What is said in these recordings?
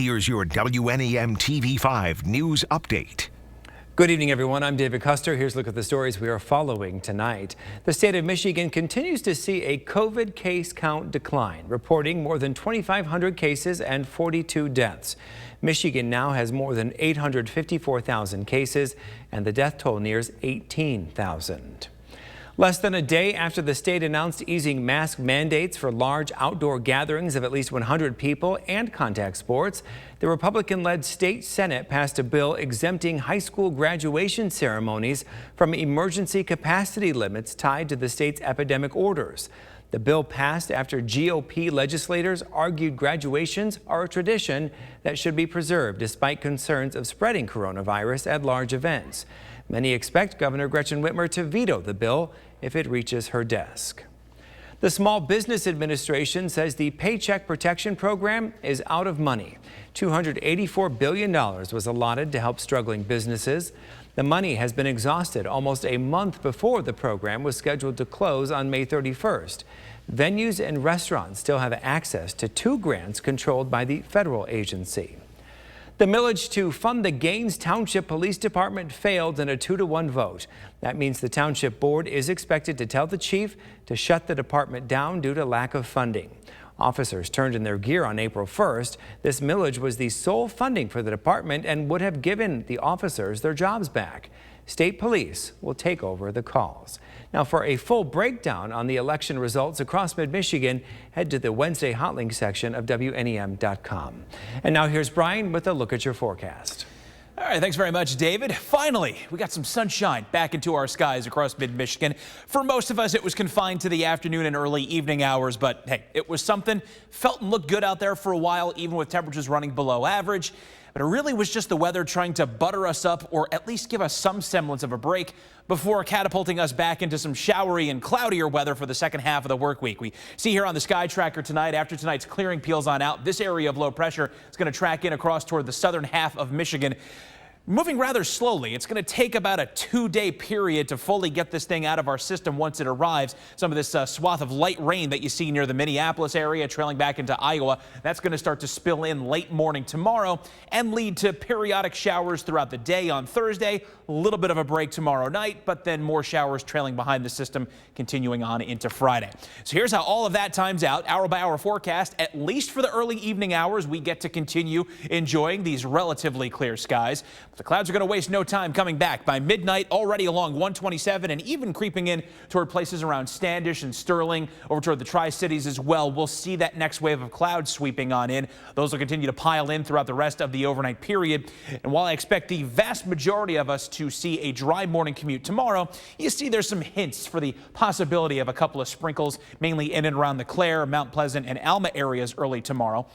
Here's your WNEM TV5 news update. Good evening, everyone. I'm David Custer. Here's a look at the stories we are following tonight. The state of Michigan continues to see a COVID case count decline, reporting more than 2,500 cases and 42 deaths. Michigan now has more than 854,000 cases, and the death toll nears 18,000. Less than a day after the state announced easing mask mandates for large outdoor gatherings of at least 100 people and contact sports, the Republican-led state Senate passed a bill exempting high school graduation ceremonies from emergency capacity limits tied to the state's epidemic orders. The bill passed after GOP legislators argued graduations are a tradition that should be preserved despite concerns of spreading coronavirus at large events. Many expect Governor Gretchen Whitmer to veto the bill if it reaches her desk. The Small Business Administration says the Paycheck Protection Program is out of money. $284 billion was allotted to help struggling businesses. The money has been exhausted almost a month before the program was scheduled to close on May 31st. Venues and restaurants still have access to 2 grants controlled by the federal agency. The millage to fund the Gaines Township Police Department failed in a 2-to-1 vote. That means the Township Board is expected to tell the chief to shut the department down due to lack of funding. Officers turned in their gear on April 1st. This millage was the sole funding for the department and would have given the officers their jobs back. State police will take over the calls. Now, for a full breakdown on the election results across mid-Michigan, head to the Wednesday Hotlink section of WNEM.com. And now here's Brian with a look at your forecast. All right, thanks very much, David. Finally, we got some sunshine back into our skies across mid-Michigan. For most of us, it was confined to the afternoon and early evening hours, but hey, it was something. Felt and looked good out there for a while, even with temperatures running below average. But it really was just the weather trying to butter us up or at least give us some semblance of a break before catapulting us back into some showery and cloudier weather for the second half of the work week. We see here on the sky tracker tonight, after tonight's clearing peels on out, this area of low pressure is going to track in across toward the southern half of Michigan. Moving rather slowly. It's going to take about a 2-day period to fully get this thing out of our system once it arrives. Some of this swath of light rain that you see near the Minneapolis area trailing back into Iowa, that's going to start to spill in late morning tomorrow and lead to periodic showers throughout the day on Thursday. A little bit of a break tomorrow night, but then more showers trailing behind the system continuing on into Friday. So here's how all of that times out. Hour by hour forecast, at least for the early evening hours, we get to continue enjoying these relatively clear skies. The clouds are going to waste no time coming back. By midnight, already along 127 and even creeping in toward places around Standish and Sterling, over toward the Tri-Cities as well. We'll see that next wave of clouds sweeping on in. Those will continue to pile in throughout the rest of the overnight period. And while I expect the vast majority of us to see a dry morning commute tomorrow, you see there's some hints for the possibility of a couple of sprinkles, mainly in and around the Clare, Mount Pleasant, and Alma areas early tomorrow.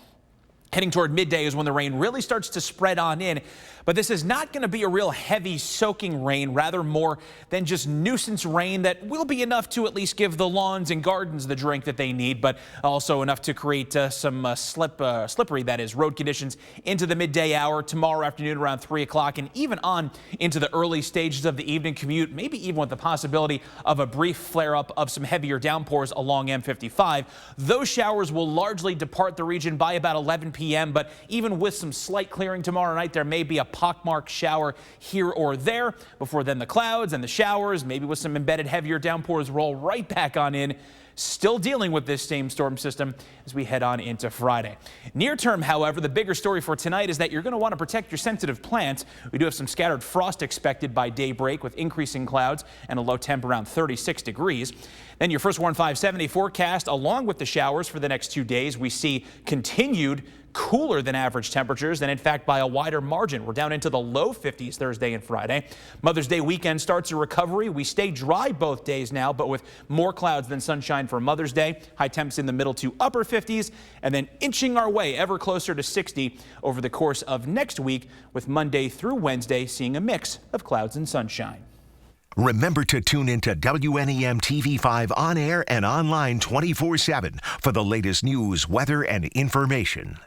Heading toward midday is when the rain really starts to spread on in. But this is not going to be a real heavy soaking rain, rather more than just nuisance rain that will be enough to at least give the lawns and gardens the drink that they need, but also enough to create some slippery, that is, road conditions into the midday hour tomorrow afternoon around 3 o'clock and even on into the early stages of the evening commute, maybe even with the possibility of a brief flare-up of some heavier downpours along M55. Those showers will largely depart the region by about 11 p.m., but even with some slight clearing tomorrow night, there may be a pockmarked shower here or there before then the clouds and the showers, maybe with some embedded heavier downpours, roll right back on in. Still dealing with this same storm system as we head on into Friday. Near term, however, the bigger story for tonight is that you're going to want to protect your sensitive plants. We do have some scattered frost expected by daybreak with increasing clouds and a low temp around 36 degrees. Then your first Warn 570 forecast, along with the showers for the next 2 days, we see continued cooler than average temperatures, and in fact by a wider margin. We're down into the low 50s Thursday and Friday. Mother's Day weekend starts a recovery. We stay dry both days now, but with more clouds than sunshine for Mother's Day. High temps in the middle to upper 50s, and then inching our way ever closer to 60 over the course of next week, with Monday through Wednesday seeing a mix of clouds and sunshine. Remember to tune into WNEM TV5 on air and online 24/7 for the latest news, weather, and information.